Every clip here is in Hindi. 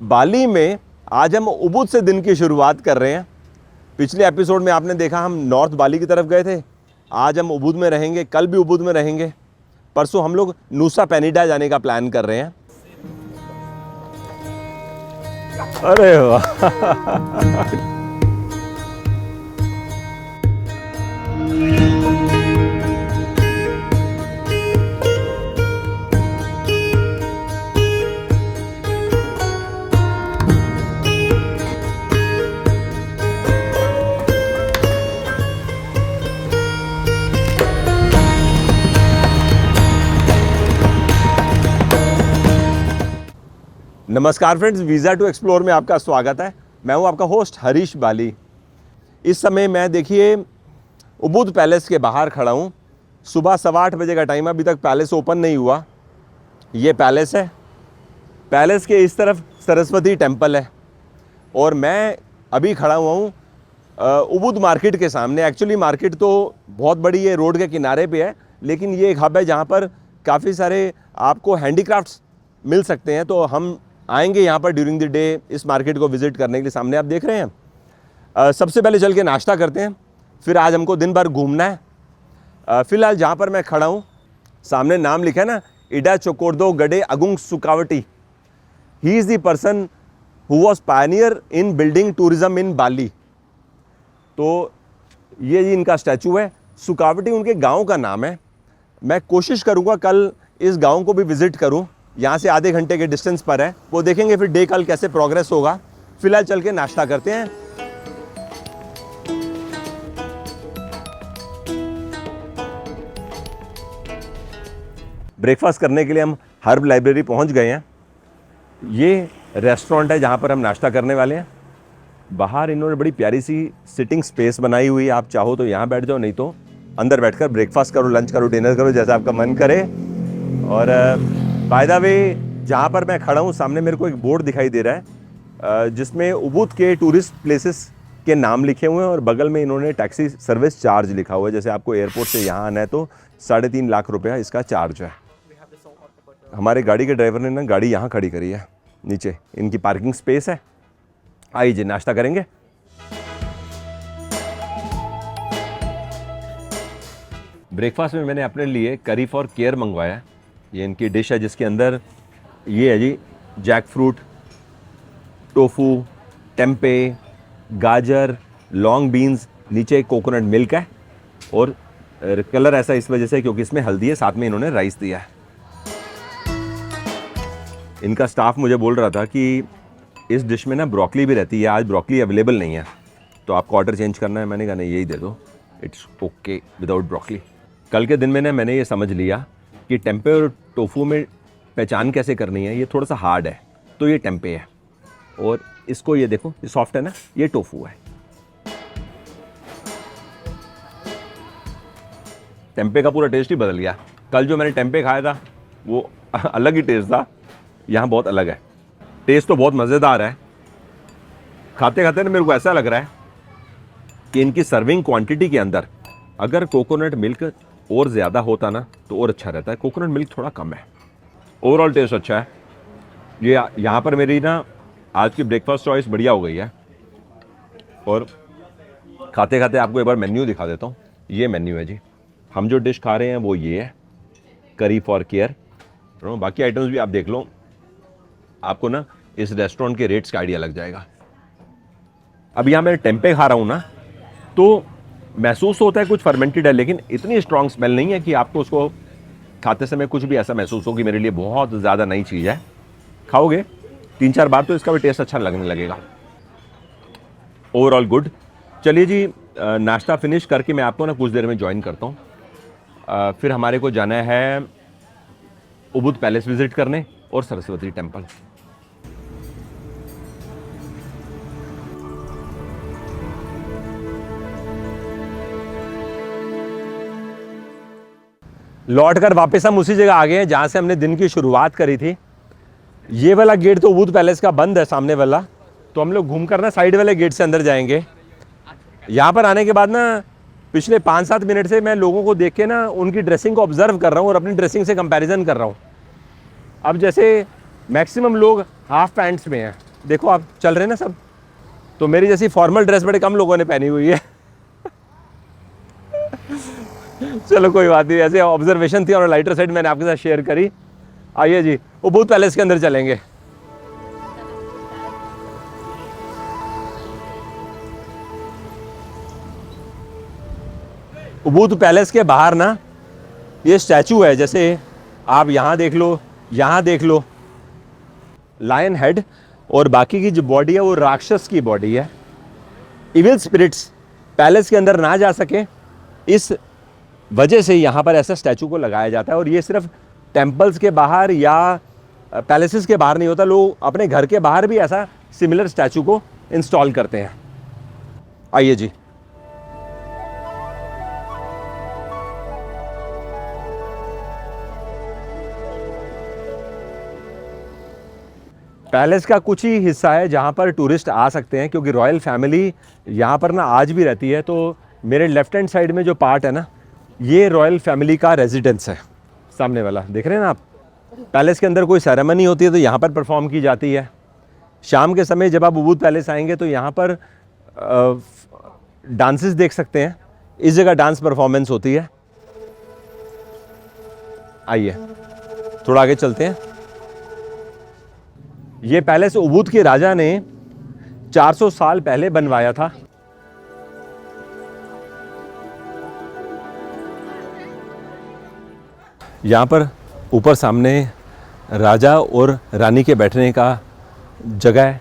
बाली में आज हम उबुद से दिन की शुरुआत कर रहे हैं। पिछले एपिसोड में आपने देखा हम नॉर्थ बाली की तरफ गए थे। आज हम उबुद में रहेंगे, कल भी उबुद में रहेंगे। परसों हम लोग नूसा पेनिडा जाने का प्लान कर रहे हैं। अरे वाह नमस्कार फ्रेंड्स, वीज़ा टू एक्सप्लोर में आपका स्वागत है। मैं हूं आपका होस्ट हरीश बाली। इस समय मैं देखिए उबुद पैलेस के बाहर खड़ा हूं। सुबह 8:15 बजे का टाइम है, अभी तक पैलेस ओपन नहीं हुआ। ये पैलेस है। पैलेस के इस तरफ सरस्वती टेम्पल है और मैं अभी खड़ा हुआ हूं उबुद मार्केट के सामने। एक्चुअली मार्केट तो बहुत बड़ी है, रोड के किनारे पे है, लेकिन ये एक हब है जहाँ पर काफ़ी सारे आपको हैंडीक्राफ्ट्स मिल सकते हैं। तो हम आएंगे यहाँ पर ड्यूरिंग द डे इस मार्केट को विज़िट करने के लिए। सामने आप देख रहे हैं। सबसे पहले चल के नाश्ता करते हैं, फिर आज हमको दिन भर घूमना है। फ़िलहाल जहाँ पर मैं खड़ा हूँ सामने नाम लिखा है ना, Ida Cokorda Gede Agung Sukawati. He is the person who was pioneer in building tourism in Bali. तो ये जी इनका स्टैचू है। सुकावटी उनके गाँव का नाम है। मैं कोशिश करूँगा कल इस गाँव को भी विज़िट करूँ। यहाँ से आधे घंटे के डिस्टेंस पर है। वो देखेंगे फिर डे कल कैसे प्रोग्रेस होगा। फिलहाल चल के नाश्ता करते हैं। ब्रेकफास्ट करने के लिए हम हर्ब लाइब्रेरी पहुँच गए हैं। ये रेस्टोरेंट है जहाँ पर हम नाश्ता करने वाले हैं। बाहर इन्होंने बड़ी प्यारी सी सिटिंग स्पेस बनाई हुई है। आप चाहो तो यहाँ बैठ जाओ, नहीं तो अंदर बैठकर ब्रेकफास्ट करो, लंच करो, डिनर करो, जैसा आपका मन करे। और बाय द वे जहाँ पर मैं खड़ा हूँ सामने मेरे को एक बोर्ड दिखाई दे रहा है जिसमें उबुद के टूरिस्ट प्लेसेस के नाम लिखे हुए हैं और बगल में इन्होंने टैक्सी सर्विस चार्ज लिखा हुआ है। जैसे आपको एयरपोर्ट से यहाँ आना है तो 3.5 लाख रुपया इसका चार्ज है। हमारे गाड़ी के ड्राइवर ने ना गाड़ी यहाँ खड़ी करी है, नीचे इनकी पार्किंग स्पेस है। आइए जी नाश्ता करेंगे। ब्रेकफास्ट में मैंने अपने लिए करी फॉर केयर मंगवाया। ये इनकी डिश है जिसके अंदर ये है जी जैक फ्रूट, टोफू, टेम्पे, गाजर, लॉन्ग बीन्स, नीचे कोकोनट मिल्क है और कलर ऐसा इस वजह से क्योंकि इसमें हल्दी है, साथ में इन्होंने राइस दिया है। इनका स्टाफ मुझे बोल रहा था कि इस डिश में ना ब्रोकली भी रहती है, आज ब्रोकली अवेलेबल नहीं है तो आपको ऑर्डर चेंज करना है। मैंने कहा नहीं यही दे दो, इट्स ओके विदाउट ब्रोकली। कल के दिन में ना मैंने ये समझ लिया कि टेम्पे और टोफू में पहचान कैसे करनी है। ये थोड़ा सा हार्ड है तो ये टेम्पे है और इसको ये देखो ये सॉफ्ट है ना, ये टोफू है। टेम्पे का पूरा टेस्ट ही बदल गया। कल जो मैंने टेम्पे खाया था वो अलग ही टेस्ट था, यहाँ बहुत अलग है। टेस्ट तो बहुत मज़ेदार है। खाते खाते ना मेरे को ऐसा लग रहा है कि इनकी सर्विंग क्वांटिटी के अंदर अगर कोकोनट मिल्क और ज़्यादा होता ना तो और अच्छा रहता है। कोकोनट मिल्क थोड़ा कम है। ओवरऑल टेस्ट अच्छा है। ये यहाँ पर मेरी ना आज की ब्रेकफास्ट चॉइस बढ़िया हो गई है। और खाते खाते आपको एक बार मेन्यू दिखा देता हूँ। ये मेन्यू है जी। हम जो डिश खा रहे हैं वो ये है, करी फॉर केयर। बाकी आइटम्स भी आप देख लो, आपको ना इस रेस्टोरेंट के रेट्स का आइडिया लग जाएगा। अब यहाँ मैं टेम्पे खा रहा हूँ ना तो महसूस होता है कुछ फर्मेंटेड है, लेकिन इतनी स्ट्रॉन्ग स्मेल नहीं है कि आपको उसको खाते समय कुछ भी ऐसा महसूस हो कि मेरे लिए बहुत ज़्यादा नई चीज़ है। खाओगे 3-4 बार तो इसका भी टेस्ट अच्छा लगने लगेगा। Overall good. चलिए जी नाश्ता फिनिश करके मैं आपको ना कुछ देर में ज्वाइन करता हूँ। फिर हमारे को जाना है उबुद पैलेस विजिट करने और सरस्वती टेम्पल। लौट कर वापस हम उसी जगह आ गए हैं जहाँ से हमने दिन की शुरुआत करी थी। ये वाला गेट तो उबुद पैलेस का बंद है सामने वाला, तो हम लोग घूम कर ना साइड वाले गेट से अंदर जाएंगे। यहाँ पर आने के बाद ना पिछले 5-7 मिनट से मैं लोगों को देख के ना उनकी ड्रेसिंग को ऑब्जर्व कर रहा हूँ और अपनी ड्रेसिंग से कंपैरिजन कर रहा हूँ। अब जैसे मैक्सिमम लोग हाफ पैंट्स में हैं, देखो आप चल रहे हैं ना सब, तो मेरी जैसी फॉर्मल ड्रेस बड़े कम लोगों ने पहनी हुई है। चलो कोई बात नहीं, ऐसे ऑब्जर्वेशन थी और लाइटर साइड मैंने आपके साथ शेयर करी। आइए जी, उबूद पैलेस के अंदर चलेंगे। उबूद पैलेस के बाहर ना ये स्टैचू है, जैसे आप यहाँ देख लो, यहाँ देख लो, लायन हेड, और बाकी की जो बॉडी है वो राक्षस की बॉडी है। इविल स्पिरिट्स पैलेस के अंदर ना जा सके, इस वजह से यहाँ पर ऐसा स्टैचू को लगाया जाता है। और ये सिर्फ टेम्पल्स के बाहर या पैलेसेस के बाहर नहीं होता, लोग अपने घर के बाहर भी ऐसा सिमिलर स्टैचू को इंस्टॉल करते हैं। आइए जी, पैलेस का कुछ ही हिस्सा है जहाँ पर टूरिस्ट आ सकते हैं, क्योंकि रॉयल फैमिली यहाँ पर ना आज भी रहती है। तो मेरे लेफ्ट हैंड साइड में जो पार्ट है ना, ये रॉयल फैमिली का रेजिडेंस है, सामने वाला देख रहे हैं ना आप। पैलेस के अंदर कोई सेरेमनी होती है तो यहाँ पर परफॉर्म की जाती है। शाम के समय जब आप उबूद पैलेस आएंगे तो यहाँ पर डांसेस देख सकते हैं। इस जगह डांस परफॉर्मेंस होती है। आइए थोड़ा आगे चलते हैं। ये पैलेस उबूद के राजा ने 400 साल पहले बनवाया था। यहाँ पर ऊपर सामने राजा और रानी के बैठने का जगह है,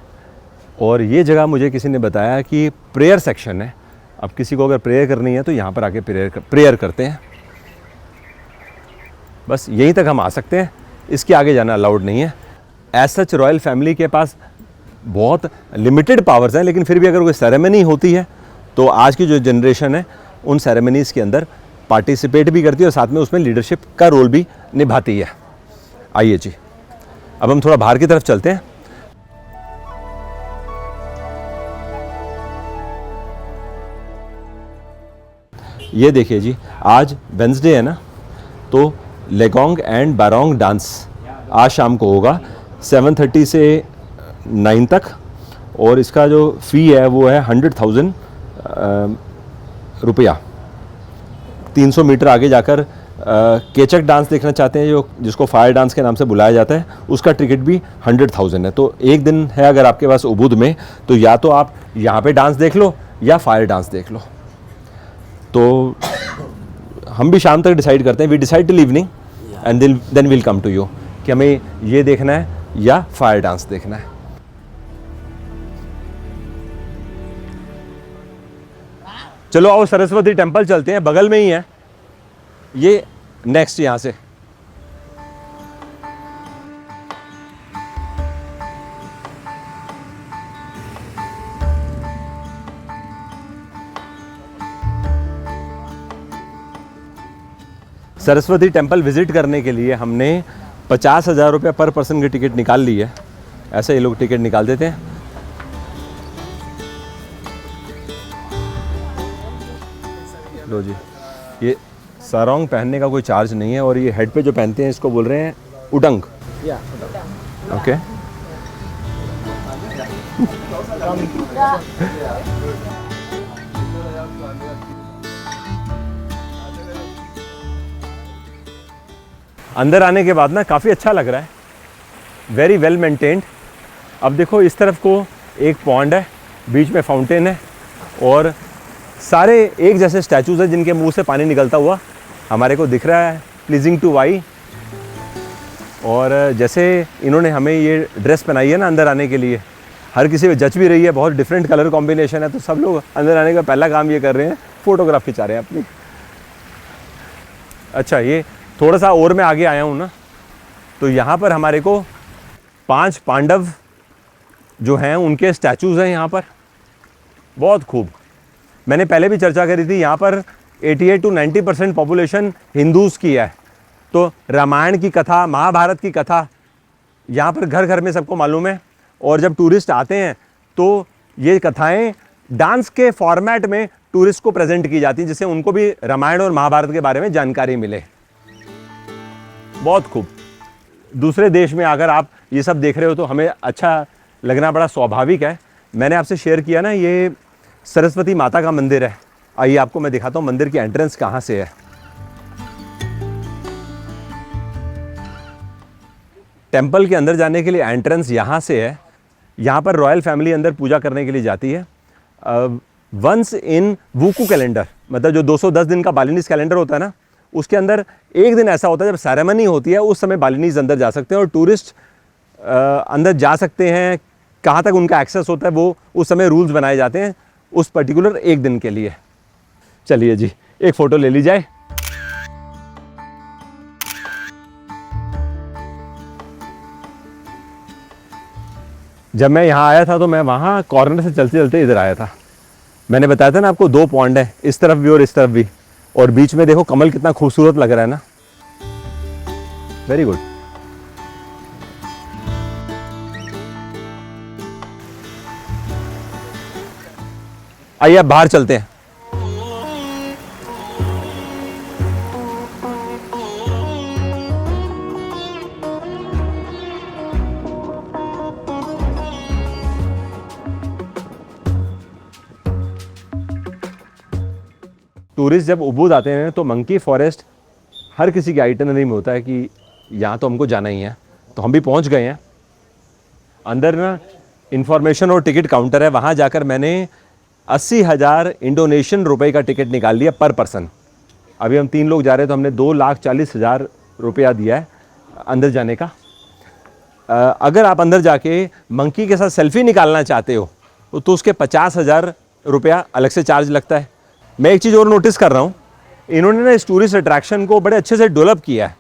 और ये जगह मुझे किसी ने बताया कि प्रेयर सेक्शन है। अब किसी को अगर प्रेयर करनी है तो यहाँ पर आके प्रेयर करते हैं। बस यहीं तक हम आ सकते हैं, इसके आगे जाना अलाउड नहीं है। एज सच रॉयल फैमिली के पास बहुत लिमिटेड पावर्स हैं, लेकिन फिर भी अगर कोई सेरेमनी होती है तो आज की जो जनरेशन है उन सेरेमनीज़ के अंदर पार्टिसिपेट भी करती है और साथ में उसमें लीडरशिप का रोल भी निभाती है। आइए जी, अब हम थोड़ा बाहर की तरफ चलते हैं। ये देखिए जी, आज वेंसडे है ना, तो लेगोंग एंड बारोंग डांस आज शाम को होगा 7:30 से 9 तक, और इसका जो फ़ी है वो है 100,000 रुपया। 300 मीटर आगे जाकर केचक डांस देखना चाहते हैं, जिसको फायर डांस के नाम से बुलाया जाता है, उसका टिकट भी 100,000 है। तो एक दिन है अगर आपके पास उबूद में, तो या तो आप यहाँ पे डांस देख लो या फायर डांस देख लो। तो हम भी शाम तक डिसाइड करते हैं, we decide till evening and then will come to you कि हमें ये देखना है या फायर डांस देखना है। चलो आओ सरस्वती टेम्पल चलते हैं, बगल में ही है ये। नेक्स्ट यहां से सरस्वती टेम्पल विजिट करने के लिए हमने 50,000 रुपये पर पर्सन की टिकट निकाल ली है। ऐसे ये लोग टिकट निकाल देते हैं। लो जी, ये सारोंग पहनने का कोई चार्ज नहीं है, और ये हेड पे जो पहनते हैं इसको बोल रहे हैं उडंग। ओके अंदर आने के बाद ना काफ़ी अच्छा लग रहा है, वेरी वेल मेंटेन्ड। अब देखो इस तरफ को एक पॉन्ड है, बीच में फाउंटेन है, और सारे एक जैसे स्टैचूज हैं जिनके मुंह से पानी निकलता हुआ हमारे को दिख रहा है, प्लीजिंग टू आई। और जैसे इन्होंने हमें ये ड्रेस पहनाई है ना अंदर आने के लिए, हर किसी पे जच भी रही है, बहुत डिफरेंट कलर कॉम्बिनेशन है, तो सब लोग अंदर आने का पहला काम ये कर रहे हैं, फ़ोटोग्राफ खिंचा रहे हैं अपनी। अच्छा, ये थोड़ा सा और मैं आगे आया हूँ ना, तो यहाँ पर हमारे को 5 पांडव जो हैं उनके स्टैचूज़ हैं यहाँ पर, बहुत खूब। मैंने पहले भी चर्चा करी थी, यहाँ पर 88 to 90% पॉपुलेशन हिंदूज़ की है। तो रामायण की कथा, महाभारत की कथा यहाँ पर घर घर में सबको मालूम है, और जब टूरिस्ट आते हैं तो ये कथाएं डांस के फॉर्मेट में टूरिस्ट को प्रेजेंट की जाती हैं, जिससे उनको भी रामायण और महाभारत के बारे में जानकारी मिले। बहुत खूब। दूसरे देश में अगर आप ये सब देख रहे हो तो हमें अच्छा लगना बड़ा स्वाभाविक है। मैंने आपसे शेयर किया ना, ये सरस्वती माता का मंदिर है। आइए आपको मैं दिखाता हूँ मंदिर की एंट्रेंस कहाँ से है। टेंपल के अंदर जाने के लिए एंट्रेंस यहाँ से है। यहाँ पर रॉयल फैमिली अंदर पूजा करने के लिए जाती है। वंस इन वुकू कैलेंडर, मतलब जो 210 दिन का बालिनीज कैलेंडर होता है ना, उसके अंदर एक दिन ऐसा होता है जब सेरेमनी होती है, उस समय बालिनीज अंदर जा सकते हैं और टूरिस्ट अंदर जा सकते हैं। कहाँ तक उनका एक्सेस होता है वो उस समय रूल्स बनाए जाते हैं उस पर्टिकुलर एक दिन के लिए। चलिए जी, एक फ़ोटो ले ली जाए। जब मैं यहाँ आया था तो मैं वहाँ कॉर्नर से चलते चलते इधर आया था। मैंने बताया था ना आपको, 2 पॉन्ड है, इस तरफ भी और इस तरफ भी, और बीच में देखो कमल कितना खूबसूरत लग रहा है ना। Very good. आइए अब बाहर चलते हैं। टूरिस्ट जब उबूद आते हैं तो मंकी फॉरेस्ट हर किसी की आइटनरी में होता है कि यहाँ तो हमको जाना ही है। तो हम भी पहुँच गए हैं। अंदर ना इंफॉर्मेशन और टिकट काउंटर है, वहाँ जाकर मैंने 80,000 इंडोनेशियन रुपए का टिकट निकाल लिया पर पर्सन। अभी हम 3 लोग जा रहे हैं तो हमने 2,40,000 रुपया दिया है अंदर जाने का। अगर आप अंदर जाके मंकी के साथ सेल्फी निकालना चाहते हो तो उसके 50,000 रुपया अलग से चार्ज लगता है। मैं एक चीज़ और नोटिस कर रहा हूँ, इन्होंने ना इस टूरिस्ट अट्रैक्शन को बड़े अच्छे से डेवलप किया है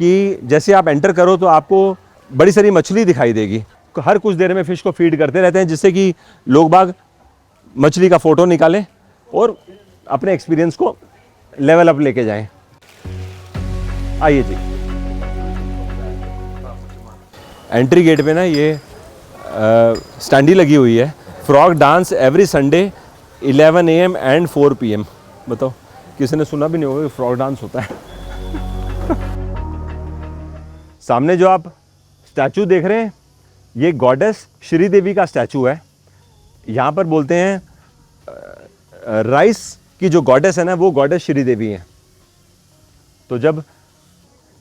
कि जैसे आप एंटर करो तो आपको बड़ी सारी मछली दिखाई देगी। हर कुछ देर में फ़िश को फीड करते रहते हैं, जिससे कि लोग बाग मछली का फ़ोटो निकालें और अपने एक्सपीरियंस को लेवल अप लेके जाएं। आइए जी, एंट्री गेट पे ना ये स्टैंडी लगी हुई है, frog dance every Sunday 11 AM and 4 PM। बताओ, किसी ने सुना भी नहीं होगा कि फ्रॉग डांस होता है। सामने जो आप स्टैचू देख रहे हैं, ये गॉडेस श्रीदेवी का स्टैचू है। यहाँ पर बोलते हैं राइस की जो गॉडेस है ना, वो गॉडेस श्रीदेवी है। तो जब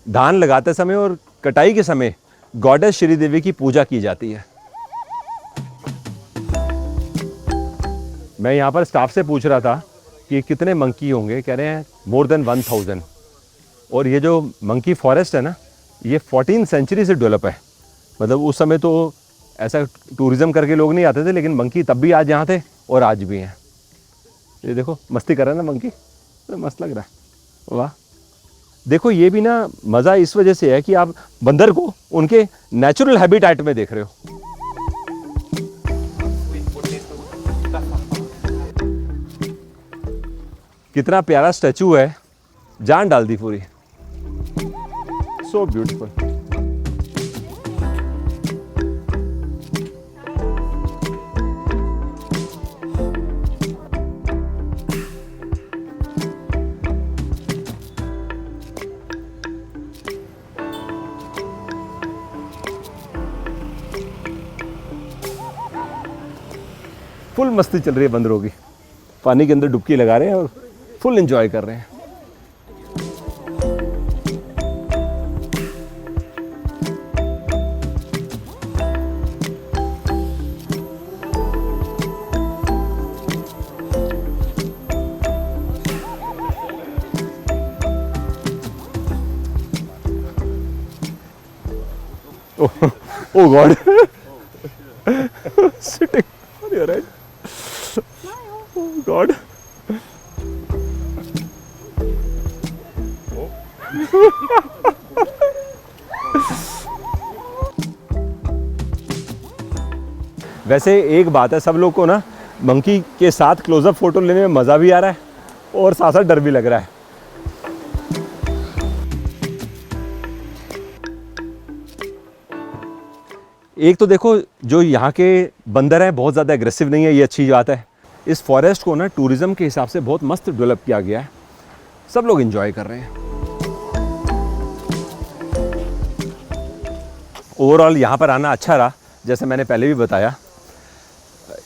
धान लगाते समय और कटाई के समय गॉडेस श्रीदेवी की पूजा की जाती है। मैं यहाँ पर स्टाफ से पूछ रहा था कि कितने मंकी होंगे, कह रहे हैं मोर देन 1000। और ये जो मंकी फॉरेस्ट है ना, ये 14th सेंचुरी से डेवलप है। मतलब उस समय तो ऐसा टूरिज्म करके लोग नहीं आते थे, लेकिन मंकी तब भी आज यहाँ थे और आज भी हैं। ये देखो मस्ती कर रहा है ना मंकी, तो मस्त लग रहा है। वाह, देखो ये भी ना मज़ा इस वजह से है कि आप बंदर को उनके नेचुरल हैबिटेट में देख रहे हो। कितना प्यारा स्टैचू है, जान डाल दी पूरी। So beautiful. फुल मस्ती चल रही है बंदरों की, पानी के अंदर डुबकी लगा रहे हैं और फुल एंजॉय कर रहे हैं। Oh God. Sitting on your head. Oh God. वैसे एक बात है, सब लोग को ना मंकी के साथ क्लोजअप फोटो लेने में मज़ा भी आ रहा है और साथ साथ डर भी लग रहा है। एक तो देखो जो यहाँ के बंदर हैं बहुत ज़्यादा एग्रेसिव नहीं है, ये अच्छी बात है। इस फॉरेस्ट को ना टूरिज़्म के हिसाब से बहुत मस्त डेवलप किया गया है, सब लोग एंजॉय कर रहे हैं। ओवरऑल यहाँ पर आना अच्छा रहा। जैसे मैंने पहले भी बताया,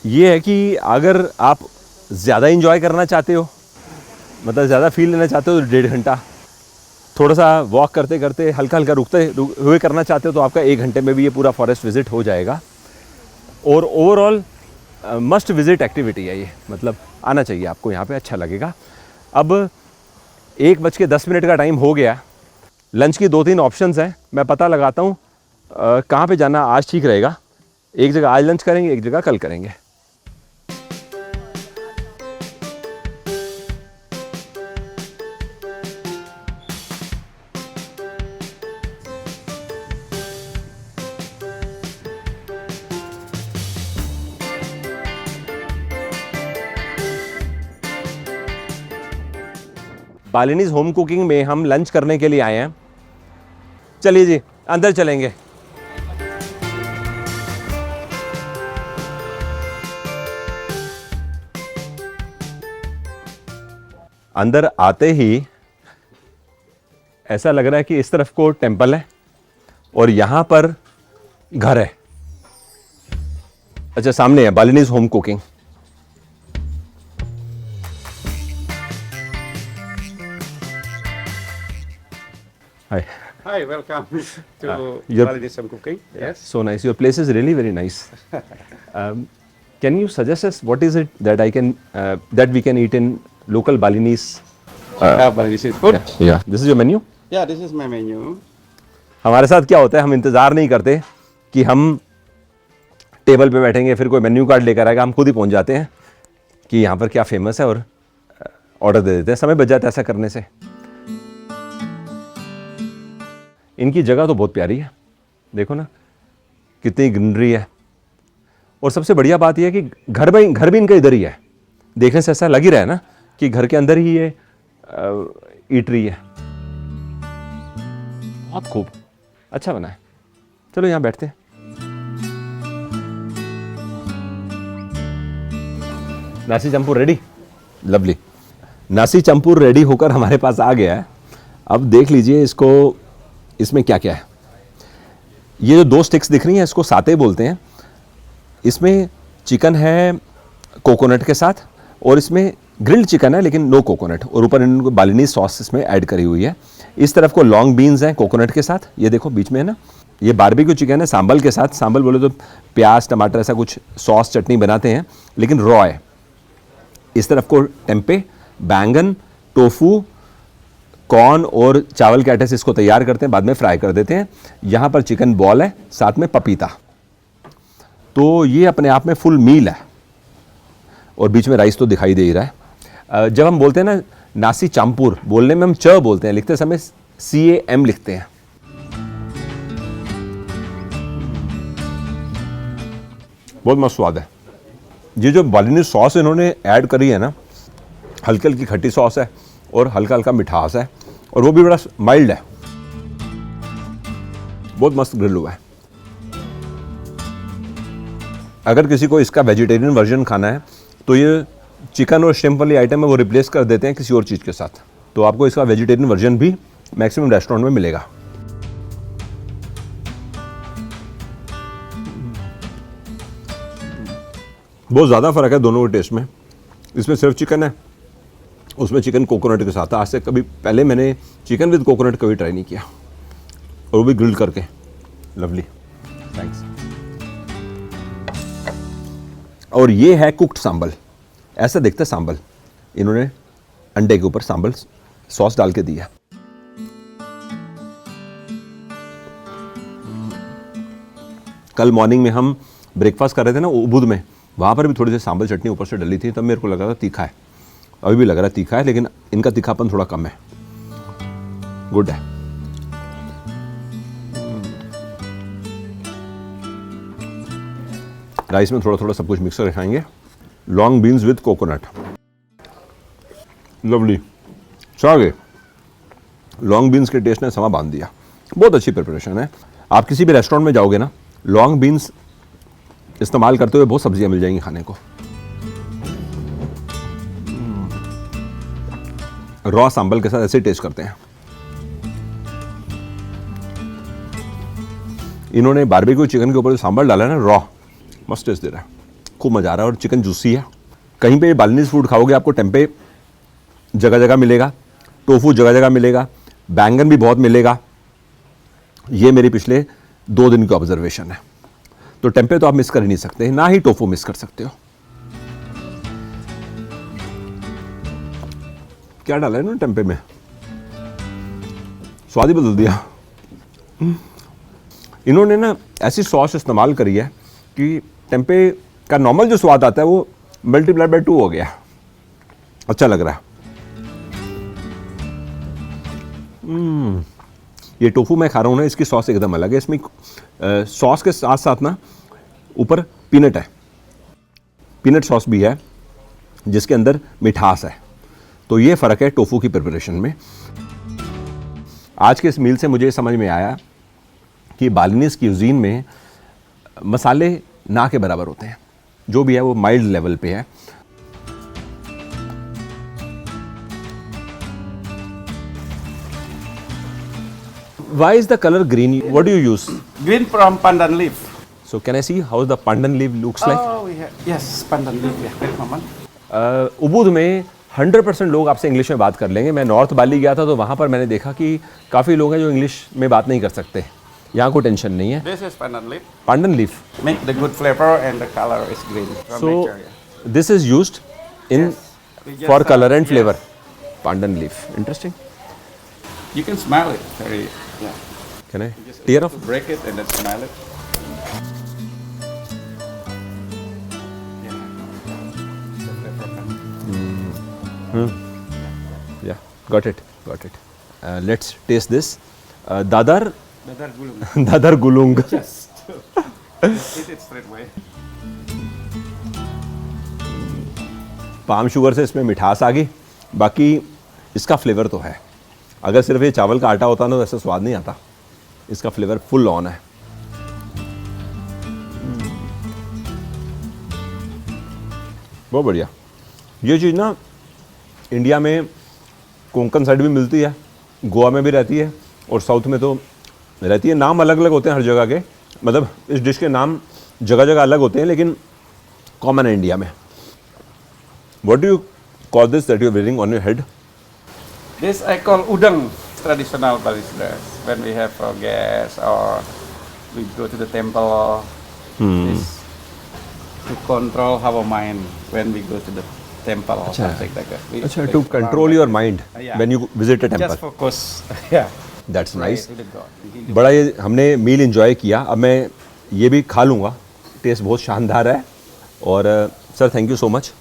ये है कि अगर आप ज़्यादा इंजॉय करना चाहते हो, मतलब ज़्यादा फील लेना चाहते हो तो 1.5 घंटा, थोड़ा सा वॉक करते करते हल्का हल्का रुकते हुए करना चाहते हो तो आपका 1 घंटे में भी ये पूरा फॉरेस्ट विजिट हो जाएगा। और ओवरऑल मस्ट विजिट एक्टिविटी है ये, मतलब आना चाहिए आपको यहाँ पे, अच्छा लगेगा। अब 1:10 का टाइम हो गया। लंच की 2-3 ऑप्शंस हैं, मैं पता लगाता हूँ कहाँ पे जाना आज ठीक रहेगा। एक जगह आज लंच करेंगे, एक जगह कल करेंगे। बालिनीज होम कुकिंग में हम लंच करने के लिए आए हैं। चलिए जी, अंदर चलेंगे। अंदर आते ही ऐसा लग रहा है कि इस तरफ को टेंपल है और यहां पर घर है। अच्छा, सामने है Balinese home cooking. Hi. Hi, welcome to your- Balinese Home Cooking. Yes. So nice. Your place is really very nice. Can you suggest us what is it that that we can eat in local Balinese? Balinese food. Yeah. This is your menu. Yeah, this is my menu. हमारे साथ क्या होता है, हम इंतज़ार नहीं करते कि हम टेबल पे बैठेंगे फिर कोई मेन्यू कार्ड लेकर आएगा। हम खुद ही पहुंच जाते हैं कि यहाँ पर क्या फेमस है और ऑर्डर दे देते हैं। समय बच जाता है ऐसा करने से। इनकी जगह तो बहुत प्यारी है, देखो ना कितनी ग्रीनरी है। और सबसे बढ़िया बात यह है कि घर भी इनका इधर ही है। देखने से ऐसा लग ही रहा है ना कि घर के अंदर ही ये ईटरी है। बहुत खूब, अच्छा बना है। चलो यहाँ बैठते हैं। नासी चंपूर रेडी, लवली। नासी चंपूर रेडी होकर हमारे पास आ गया है। अब देख लीजिए इसको, इसमें क्या क्या है। ये जो 2 स्टिक्स दिख रही हैं इसको साते बोलते हैं। इसमें चिकन है कोकोनट के साथ और इसमें ग्रिल्ड चिकन है लेकिन नो कोकोनट, और ऊपर इन्होंने बालिनीज सॉस इसमें ऐड करी हुई है। इस तरफ को लॉन्ग बीन्स हैं कोकोनट के साथ, ये देखो बीच में है ना। ये बारबेक्यू चिकन है सांबल के साथ। सांबल बोले तो प्याज टमाटर ऐसा कुछ सॉस चटनी बनाते हैं लेकिन रॉ है। इस तरफ को टेम्पे, बैंगन, टोफू, कॉर्न और चावल के आटे से इसको तैयार करते हैं, बाद में फ्राई कर देते हैं। यहाँ पर चिकन बॉल है, साथ में पपीता। तो ये अपने आप में फुल मील है और बीच में राइस तो दिखाई दे ही रहा है। जब हम बोलते हैं ना नासी चांपूर, बोलने में हम च बोलते हैं, लिखते समय CAM लिखते हैं। बहुत मस्त स्वाद है। ये जो बालिनी सॉस इन्होंने ऐड करी है ना, हल्की हल्की खट्टी सॉस है और हल्का हल्का मिठास है और वो भी बड़ा माइल्ड है। बहुत मस्त ग्रिल हुआ है। अगर किसी को इसका वेजिटेरियन वर्जन खाना है तो ये चिकन और श्रिम्प वाली आइटम है वो रिप्लेस कर देते हैं किसी और चीज़ के साथ, तो आपको इसका वेजिटेरियन वर्जन भी मैक्सिमम रेस्टोरेंट में मिलेगा। बहुत ज़्यादा फ़र्क है दोनों के टेस्ट में। इसमें सिर्फ चिकन है, उसमें चिकन कोकोनट के साथ। आज से कभी पहले मैंने चिकन विद कोकोनट कभी ट्राई नहीं किया, और वो भी ग्रिल करके। Lovely, thanks. और ये है कुक्ड सांबल। ऐसा दिखता है सांबल, इन्होंने अंडे के ऊपर सांबल सॉस डाल के दिया। कल मॉर्निंग में हम ब्रेकफास्ट कर रहे थे ना उबुद में, वहाँ पर भी थोड़ी सी सांबल चटनी ऊपर से डली थी, तब मेरे को लगा था तीखा है। अभी भी लग रहा है तीखा है, लेकिन इनका तीखापन थोड़ा कम है। गुड है। राइस में थोड़ा थोड़ा सब कुछ मिक्स करके खाएंगे। Long beans with coconut, lovely. चागे लॉन्ग बीन्स के टेस्ट ने समा बांध दिया। बहुत अच्छी प्रिपरेशन है। आप किसी भी रेस्टोरेंट में जाओगे ना, लॉन्ग बीन्स इस्तेमाल करते हुए बहुत सब्जियां मिल जाएंगी खाने को। रॉ सांबल के साथ ऐसे टेस्ट करते हैं। इन्होंने बारबेक्यू चिकन के ऊपर जो सांभर डाला है ना, रॉ मस्त टेस्ट दे रहा है, खूब मज़ा आ रहा है और चिकन जूसी है। कहीं पे बालिनीज़ फूड खाओगे आपको टेम्पे जगह जगह मिलेगा, टोफू जगह जगह मिलेगा, बैंगन भी बहुत मिलेगा। ये मेरी पिछले 2 दिन की ऑब्जर्वेशन है। तो टेम्पे तो आप मिस कर ही नहीं सकते, ना ही टोफू मिस कर सकते हो। क्या डाला है ना टेम्पे में, स्वाद ही बदल दिया। इन्होंने ना ऐसी सॉस इस्तेमाल करी है कि टेम्पे का नॉर्मल जो स्वाद आता है वो मल्टीप्लाई बाय 2 हो गया। अच्छा लग रहा है। ये टोफू मैं खा रहा हूँ ना, इसकी सॉस एकदम अलग है। इसमें सॉस के साथ साथ ना ऊपर पीनट है, पीनट सॉस भी है जिसके अंदर मिठास है। तो ये फ़र्क है टोफू की प्रिपरेशन में। आज के इस मील से मुझे समझ में आया कि बालिनीज़ क्यूजीन में मसाले ना के बराबर होते हैं, जो भी है वो माइल्ड लेवल पे है। Why is the color green? What do you use? Green from pandan leaf. So can I see how the pandan leaf looks like? Oh, we have, yes, pandan leaf. Yeah, wait a moment. Ubud में 100% लोग आपसे इंग्लिश में बात कर लेंगे। मैं नॉर्थ बाली गया था तो वहाँ पर मैंने देखा कि काफ़ी लोग हैं जो इंग्लिश में बात नहीं कर सकते। यहाँ कोई टेंशन नहीं है। This is pandan leaf. Pandan leaf. Make the good flavor and the color is green. From So nature, yeah. this is used in We just, for color and yes. flavor. Pandan leaf. Interesting. You can smell it. Very, yeah. Can I You just tear off? break it and then smell it. Yeah. The flavor comes. Yeah. Got it. Got it. Let's taste this. Dadar. Dadar gulung. Dadar gulung. Just eat it straight away. Palm sugar से इसमें मिठास आ गई, बाकी इसका फ्लेवर तो है। अगर सिर्फ ये चावल का आटा होता ना तो ऐसा स्वाद नहीं आता। इसका फ्लेवर फुल ऑन है। बहुत बढ़िया। ये चीज़ ना इंडिया में कोंकण साइड भी मिलती है, गोवा में भी रहती है और साउथ में तो रहती है। नाम अलग अलग होते हैं हर जगह के, मतलब इस डिश के नाम जगह जगह अलग होते हैं, लेकिन कॉमन है इंडिया में। What do you call this that you're wearing on your head? This I call udang, traditional Bali dress. When we have a guest or we go to the temple, this to control our mind when we go to the temple or something like that. We अच्छा, like to control your mind Yeah. when you visit a temple. just focus. Yeah. That's nice. Pray to the God. बड़ा ये हमने मील एंजॉय किया। अब मैं ये भी खा लूँगा। टेस्ट बहुत शानदार है। और sir thank you so much.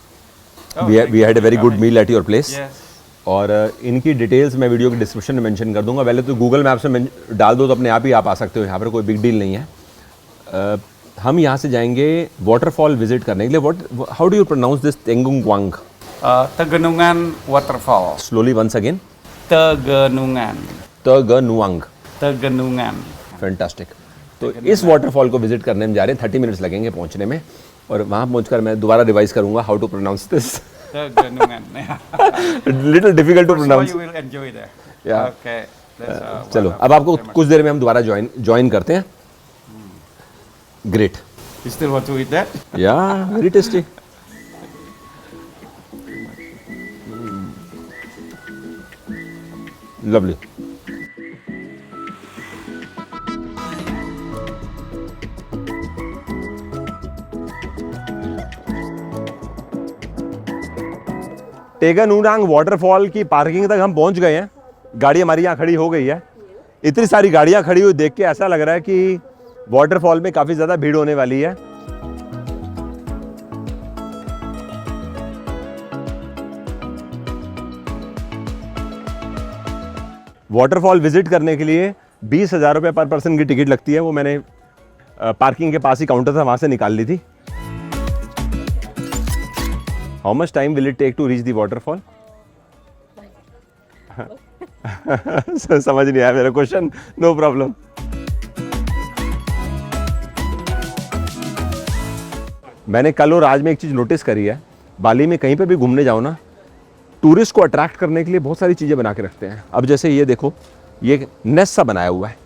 We had a very good meal at your place. Yes. और इनकी डिटेल्स मैं वीडियो के डिस्क्रिप्शन में मेंशन कर दूंगा। पहले तो गूगल मैप से डाल दो तो अपने आप ही आप आ सकते हो, यहाँ पर कोई बिग डील नहीं है। हम यहाँ से जाएंगे वाटरफॉल विजिट करने के लिए। What how do you pronounce this Tegenungan? Tegenungan waterfall. Slowly once again. Tegenungan. तगनुआंग। Tegenungan. फैंटास्टिक। तो इस वाटरफॉल को विजिट करने में जा रहे हैं। 30 मिनट्स लगेंगे पहुँचने में, और वहाँ पहुँचकर मैं दोबारा रिवाइज करूँगा how to pronounce this. Tegenungan. Little difficult to So pronounce. you will enjoy there. Yeah. Okay. That's, चलो one of अब आपको famous- कुछ देर में हम दोबारा ज्वाइन करते हैं। Great. You still want to eat that? या वेरी टेस्टी। लवली। टेगनूनांग वाटरफॉल की पार्किंग तक हम पहुंच गए हैं। गाड़ी हमारी यहाँ खड़ी हो गई है। इतनी सारी गाड़ियाँ खड़ी हुई देख के ऐसा लग रहा है कि वाटरफॉल में काफ़ी ज़्यादा भीड़ होने वाली है। वाटरफॉल विजिट करने के लिए 20,000 रुपये पर पर्सन की टिकट लगती है। वो मैंने पार्किंग के पास ही काउंटर था, वहाँ से निकाल ली थी। How much time will it take to reach the waterfall? समझ नहीं आया मेरा क्वेश्चन। No problem. मैंने कल और आज में एक चीज़ नोटिस करी है, बाली में कहीं पे भी घूमने जाओ ना, टूरिस्ट को अट्रैक्ट करने के लिए बहुत सारी चीज़ें बना के रखते हैं। अब जैसे ये देखो, ये नेस्ट सा बनाया हुआ है,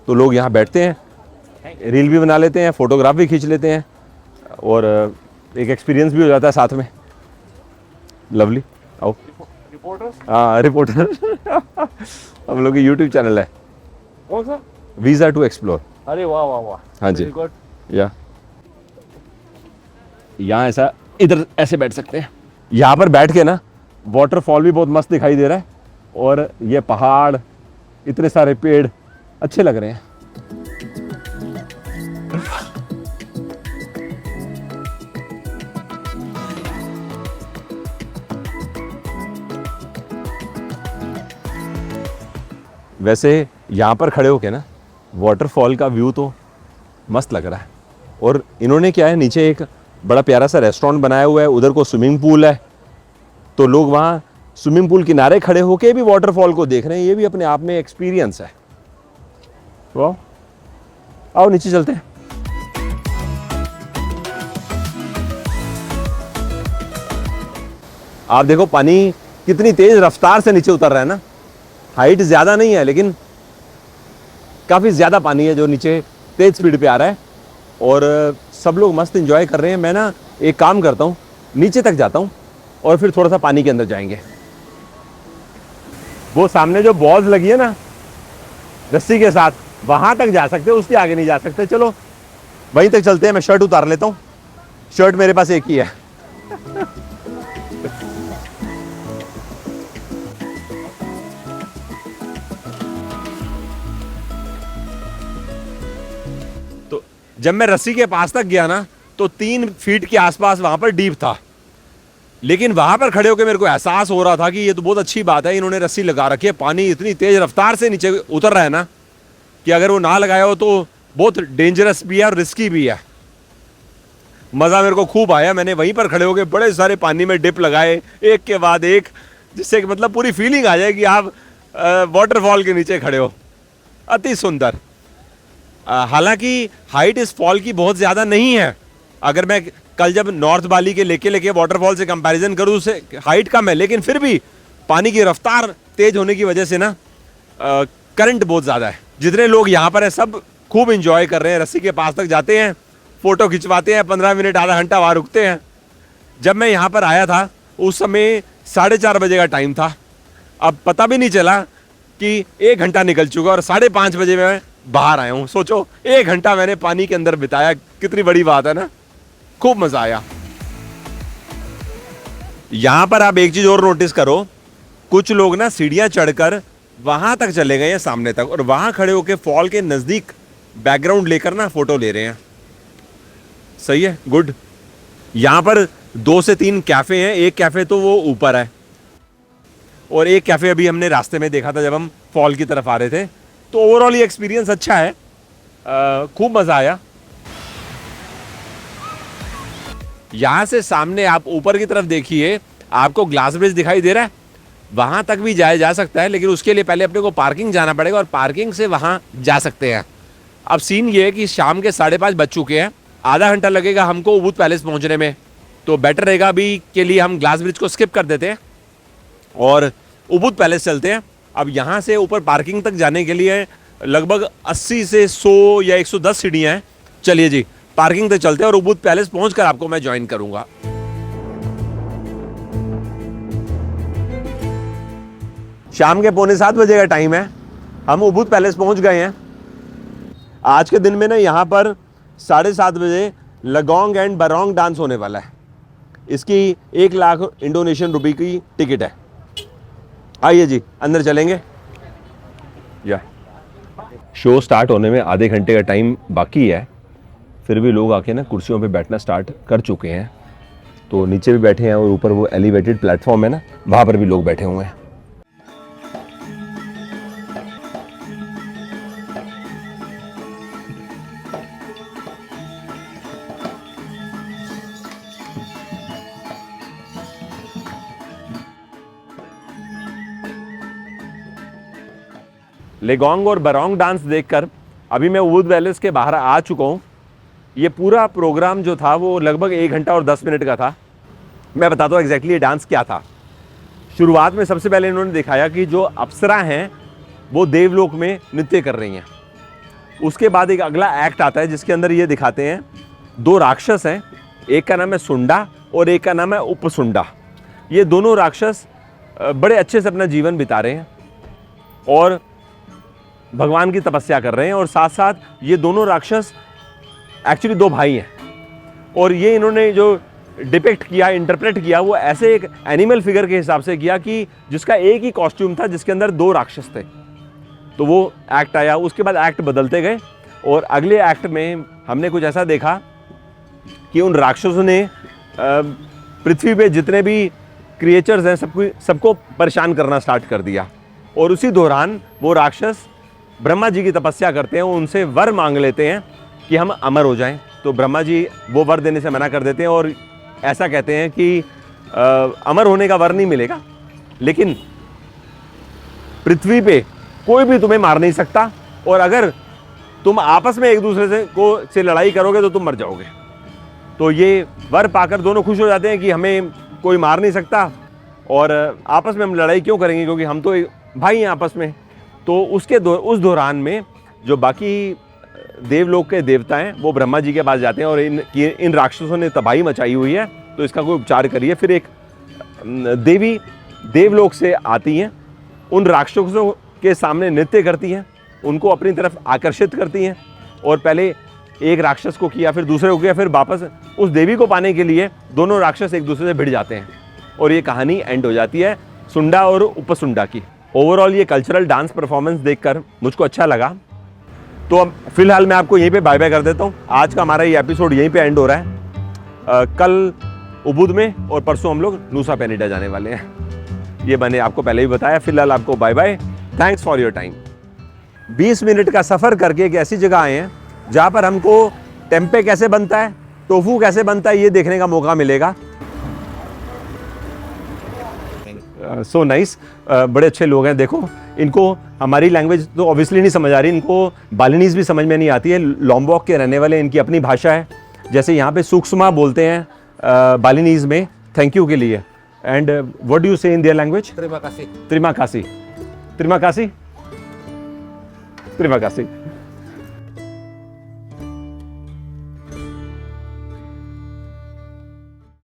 तो लोग यहाँ बैठते हैं, रील भी बना लेते हैं, फ़ोटोग्राफ भी खींच लेते हैं और एक एक्सपीरियंस भी हो जाता है साथ में। लवली, आओ। हाँ, रिपोर्टर। हम लोग की यूट्यूब चैनल है, कौन सा? Visa to explore. अरे वाह वाह वाह, हाँ जी। Very good. या यहाँ ऐसा इधर ऐसे बैठ सकते हैं। यहाँ पर बैठ के ना वाटरफॉल भी बहुत मस्त दिखाई दे रहा है और ये पहाड़, इतने सारे पेड़ अच्छे लग रहे हैं। वैसे यहाँ पर खड़े होके ना वाटरफॉल का व्यू तो मस्त लग रहा है। और इन्होंने क्या है, नीचे एक बड़ा प्यारा सा रेस्टोरेंट बनाया हुआ है, उधर को स्विमिंग पूल है, तो लोग वहाँ स्विमिंग पूल किनारे खड़े होके भी वाटरफॉल को देख रहे हैं। ये भी अपने आप में एक्सपीरियंस है। तो आओ नीचे चलते हैं। आप देखो पानी कितनी तेज रफ्तार से नीचे उतर रहा है ना। हाइट ज़्यादा नहीं है लेकिन काफ़ी ज़्यादा पानी है जो नीचे तेज स्पीड पे आ रहा है और सब लोग मस्त एंजॉय कर रहे हैं। मैं ना एक काम करता हूँ, नीचे तक जाता हूँ और फिर थोड़ा सा पानी के अंदर जाएंगे। वो सामने जो बॉल्स लगी है ना रस्सी के साथ, वहाँ तक जा सकते हो, उसके आगे नहीं जा सकते। चलो वहीं तक चलते हैं। मैं शर्ट उतार लेता हूँ, शर्ट मेरे पास एक ही है। तो जब मैं रस्सी के पास तक गया ना तो 3 फीट के आसपास वहां पर डीप था, लेकिन वहां पर खड़े होकर मेरे को एहसास हो रहा था कि ये तो बहुत अच्छी बात है, इन्होंने रस्सी लगा रखी है। पानी इतनी तेज रफ्तार से नीचे उतर रहा है ना कि अगर वो ना लगाया हो तो बहुत डेंजरस भी है और रिस्की भी है। मज़ा मेरे को खूब आया। मैंने वहीं पर खड़े होकर बड़े सारे पानी में डिप लगाए, एक के बाद एक, जिससे कि मतलब पूरी फीलिंग आ जाए कि आप वाटरफॉल के नीचे खड़े हो। अति सुंदर। हालांकि हाइट इस फॉल की बहुत ज़्यादा नहीं है। अगर मैं कल जब नॉर्थ बाली के लेके वाटरफॉल से कंपैरिजन करूँ उससे हाइट कम है, लेकिन फिर भी पानी की रफ्तार तेज होने की वजह से ना करंट बहुत ज़्यादा है। जितने लोग यहाँ पर हैं सब खूब इंजॉय कर रहे हैं। रस्सी के पास तक जाते हैं, फ़ोटो खिंचवाते हैं, 15 मिनट आधा घंटा वहाँ रुकते हैं। जब मैं यहाँ पर आया था उस समय 4:30 बजे का टाइम था। अब पता भी नहीं चला कि 1 घंटा निकल चुका और 5:30 बजे मैं बाहर आया हूँ। सोचो 1 घंटा मैंने पानी के अंदर बिताया, कितनी बड़ी बात है ना। खूब मजा आया। यहां पर आप एक चीज और नोटिस करो, कुछ लोग ना सीढ़ियां चढ़कर वहां तक चले गए हैं सामने तक और वहां खड़े होकर फॉल के नजदीक बैकग्राउंड लेकर ना फोटो ले रहे हैं। सही है, गुड। यहां पर 2 से 3 कैफे हैं। एक कैफे तो वो ऊपर है और एक कैफे अभी हमने रास्ते में देखा था जब हम फॉल की तरफ आ रहे थे। तो ओवरऑल ये एक्सपीरियंस अच्छा है, खूब मजा आया। यहां से सामने आप ऊपर की तरफ देखिए, आपको ग्लास ब्रिज दिखाई दे रहा है। वहां तक भी जाया जा सकता है, लेकिन उसके लिए पहले अपने को पार्किंग जाना पड़ेगा और पार्किंग से वहां जा सकते हैं। अब सीन ये है कि शाम के 5:30 बज चुके हैं, आधा घंटा लगेगा हमको उबुद पैलेस पहुंचने में। तो बेटर रहेगा अभी के लिए हम ग्लास ब्रिज को स्किप कर देते हैं और उबुद पैलेस चलते हैं। अब यहाँ से ऊपर पार्किंग तक जाने के लिए लगभग 80 से 100 या 110 सीढ़ियाँ हैं। चलिए जी, पार्किंग तक चलते हैं और उबुद पैलेस पहुंचकर आपको मैं ज्वाइन करूंगा। शाम के 6:45 बजे का टाइम है, हम उबुद पैलेस पहुंच गए हैं। आज के दिन में ना यहाँ पर 7:30 बजे लगोंग एंड बरोंग डांस होने वाला है। इसकी 1 लाख इंडोनेशियन रुपए की टिकट है। आइए जी, अंदर चलेंगे। या शो स्टार्ट होने में आधे घंटे का टाइम बाकी है, फिर भी लोग आके ना कुर्सियों पे बैठना स्टार्ट कर चुके हैं। तो नीचे भी बैठे हैं और ऊपर वो एलिवेटेड प्लेटफॉर्म है ना, वहाँ पर भी लोग बैठे हुए हैं। लेगोंग और बरोंग डांस देखकर अभी मैं उबुद पैलेस के बाहर आ चुका हूँ। ये पूरा प्रोग्राम जो था वो लगभग 1 घंटा और 10 मिनट का था। मैं बताता हूँ एग्जैक्टली ये डांस क्या था। शुरुआत में सबसे पहले इन्होंने दिखाया कि जो अप्सरा हैं वो देवलोक में नृत्य कर रही हैं। उसके बाद एक अगला एक्ट आता है जिसके अंदर ये दिखाते हैं 2 राक्षस हैं, एक का नाम है सुंडा और एक का नाम है उपसुंडा। ये दोनों राक्षस बड़े अच्छे से अपना जीवन बिता रहे हैं और भगवान की तपस्या कर रहे हैं, और साथ साथ ये दोनों राक्षस एक्चुअली 2 भाई हैं। और ये इन्होंने जो डिपिक्ट किया, इंटरप्रेट किया, वो ऐसे एक एनिमल फिगर के हिसाब से किया कि जिसका एक ही कॉस्ट्यूम था जिसके अंदर 2 राक्षस थे। तो वो एक्ट आया, उसके बाद एक्ट बदलते गए और अगले एक्ट में हमने कुछ ऐसा देखा कि उन राक्षसों ने पृथ्वी पे जितने भी क्रिएचर्स हैं सबको परेशान करना स्टार्ट कर दिया। और उसी दौरान वो राक्षस ब्रह्मा जी की तपस्या करते हैं, उनसे वर मांग लेते हैं कि हम अमर हो जाएं। तो ब्रह्मा जी वो वर देने से मना कर देते हैं और ऐसा कहते हैं कि अमर होने का वर नहीं मिलेगा, लेकिन पृथ्वी पे कोई भी तुम्हें मार नहीं सकता, और अगर तुम आपस में एक दूसरे से लड़ाई करोगे तो तुम मर जाओगे। तो ये वर पाकर दोनों खुश हो जाते हैं कि हमें कोई मार नहीं सकता और आपस में हम लड़ाई क्यों करेंगे, क्योंकि हम तो भाई हैं आपस में। तो उस दौरान में जो बाकी देवलोक के देवता हैं वो ब्रह्मा जी के पास जाते हैं और इन राक्षसों ने तबाही मचाई हुई है, तो इसका कोई उपचार करिए। फिर एक देवी देवलोक से आती हैं, उन राक्षसों के सामने नृत्य करती हैं, उनको अपनी तरफ आकर्षित करती हैं, और पहले एक राक्षस को किया, फिर दूसरे को किया, फिर वापस उस देवी को पाने के लिए दोनों राक्षस एक दूसरे से भिड़ जाते हैं और ये कहानी एंड हो जाती है सुंडा और उपसुंडा की। ओवरऑल ये कल्चरल डांस परफॉर्मेंस देखकर मुझको अच्छा लगा। तो अब फिलहाल मैं आपको यहीं पे बाय बाय कर देता हूँ। आज का हमारा ये एपिसोड यहीं पे एंड हो रहा है। कल उबुद में और परसों हम लोग नूसा पेनिडा जाने वाले हैं, ये मैंने आपको पहले ही बताया। फिलहाल आपको bye bye, thanks for your time. 20 minute का सफ़र करके एक ऐसी जगह आए हैं जहाँ पर हमको टेम्पे कैसे बनता है, टोफू कैसे बनता है, ये देखने का मौका मिलेगा। सो नाइस, बड़े अच्छे लोग हैं। देखो, इनको हमारी लैंग्वेज तो ऑब्वियसली नहीं समझ आ रही, इनको बालिनीज भी समझ में नहीं आती है। लॉम्बॉक के रहने वाले, इनकी अपनी भाषा है। जैसे यहाँ पे सूक्ष्मा बोलते हैं बालिनीज में थैंक यू के लिए। एंड व्हाट डू यू से in their language? Terima kasih. त्रिमा कासी, त्रिमा कासी, त्रिमा कासी।